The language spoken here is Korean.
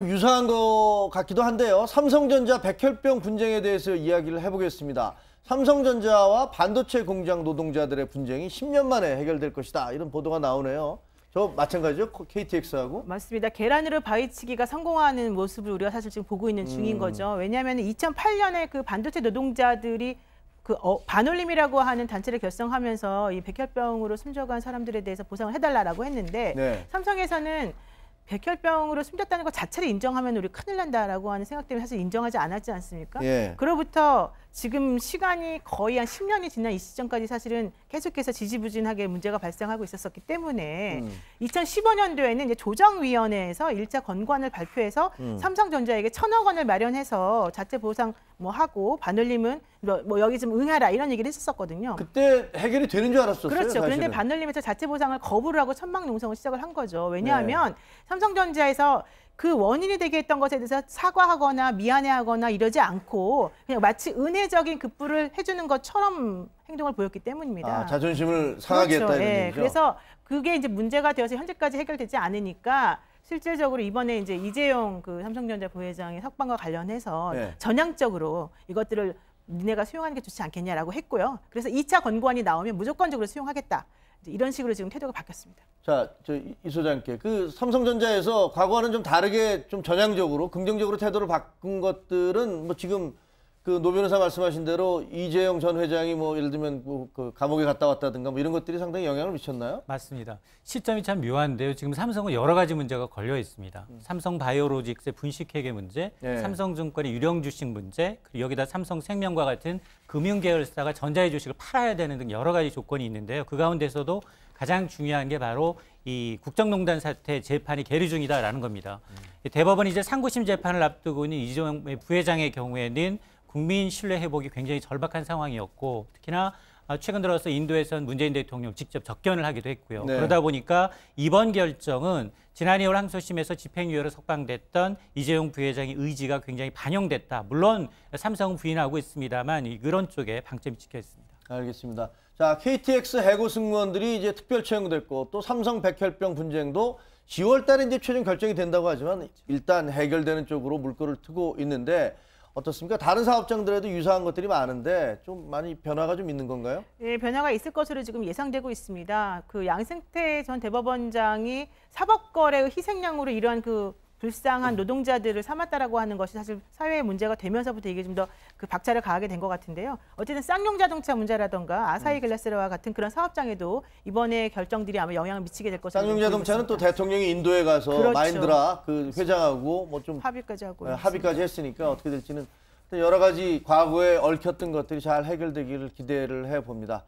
유사한 것 같기도 한데요. 삼성전자 백혈병 분쟁에 대해서 이야기를 해보겠습니다. 삼성전자와 반도체 공장 노동자들의 분쟁이 10년 만에 해결될 것이다. 이런 보도가 나오네요. 저 마찬가지죠? KTX하고? 맞습니다. 계란으로 바위치기가 성공하는 모습을 우리가 사실 지금 보고 있는 중인 거죠. 왜냐하면 2008년에 그 반도체 노동자들이 반올림이라고 하는 단체를 결성하면서 이 백혈병으로 숨져간 사람들에 대해서 보상을 해달라고 했는데 네. 삼성에서는 백혈병으로 숨졌다는 것 자체를 인정하면 우리 큰일 난다라고 하는 생각 때문에 사실 인정하지 않았지 않습니까? 예. 그로부터 지금 시간이 거의 한 10년이 지난 이 시점까지 사실은 계속해서 지지부진하게 문제가 발생하고 있었기 때문에 2015년도에는 이제 조정위원회에서 1차 건관을 발표해서 삼성전자에게 1,000억 원을 마련해서 자체 보상 뭐 하고 반올림은 뭐 여기 좀 응하라 이런 얘기를 했었거든요. 그때 해결이 되는 줄 알았었어요. 그렇죠. 사실은. 그런데 반올림에서 자체 보상을 거부를 하고 천막농성을 시작을 한 거죠. 왜냐하면 삼성전자에서 그 원인이 되게 했던 것에 대해서 사과하거나 미안해하거나 이러지 않고 그냥 마치 은혜적인 급부를 해주는 것처럼 행동을 보였기 때문입니다. 아, 자존심을 상하게 그렇죠. 했다 이런 예. 얘기죠. 그래서 그게 이제 문제가 되어서 현재까지 해결되지 않으니까 실질적으로 이번에 이제 이재용 그 삼성전자 부회장의 석방과 관련해서 네. 전향적으로 이것들을 니네가 수용하는 게 좋지 않겠냐라고 했고요. 그래서 2차 권고안이 나오면 무조건적으로 수용하겠다. 이런 식으로 지금 태도가 바뀌었습니다. 자, 이 소장님께 그 삼성전자에서 과거와는 좀 다르게 좀 전향적으로 긍정적으로 태도를 바꾼 것들은 뭐 지금 그 노 변호사 말씀하신 대로 이재용 전 회장이 뭐 예를 들면 그 감옥에 갔다 왔다든가 뭐 이런 것들이 상당히 영향을 미쳤나요? 맞습니다. 시점이 참 묘한데요. 지금 삼성은 여러 가지 문제가 걸려 있습니다. 삼성 바이오로직스의 분식회계 문제, 네. 삼성증권의 유령 주식 문제, 그리고 여기다 삼성생명과 같은 금융계열사가 전자의 주식을 팔아야 되는 등 여러 가지 조건이 있는데요. 그 가운데서도 가장 중요한 게 바로 이 국정농단 사태 재판이 계류 중이다라는 겁니다. 대법원이 이제 상고심 재판을 앞두고 있는 이재용 부회장의 경우에는 국민 신뢰 회복이 굉장히 절박한 상황이었고 특히나 최근 들어서 인도에서는 문재인 대통령 직접 접견을 하기도 했고요. 네. 그러다 보니까 이번 결정은 지난 2월 항소심에서 집행유예로 석방됐던 이재용 부회장의 의지가 굉장히 반영됐다. 물론 삼성은 부인하고 있습니다만 그런 쪽에 방점이 찍혀 있습니다. 알겠습니다. 자, KTX 해고 승무원들이 이제 특별 채용됐고 또 삼성 백혈병 분쟁도 10월 달에 이제 최종 결정이 된다고 하지만 일단 해결되는 쪽으로 물꼬를 트고 있는데 어떻습니까? 다른 사업장들에도 유사한 것들이 많은데 좀 많이 변화가 좀 있는 건가요? 예, 변화가 있을 것으로 지금 예상되고 있습니다. 그 양승태 전 대법원장이 사법거래의 희생양으로 이러한 그 불쌍한 노동자들을 삼았다라고 하는 것이 사실 사회의 문제가 되면서부터 이게 좀 더 그 박차를 가하게 된 것 같은데요. 어쨌든 쌍용 자동차 문제라던가 아사히 글라스와 같은 그런 사업장에도 이번에 결정들이 아마 영향을 미치게 될 것으로 쌍용 자동차는 또 대통령이 인도에 가서 그렇죠. 마인드라 그 회장하고 뭐 좀 합의까지 하고 합의까지 했으니까 어떻게 될지는 여러 가지 과거에 얽혔던 것들이 잘 해결되기를 기대를 해봅니다.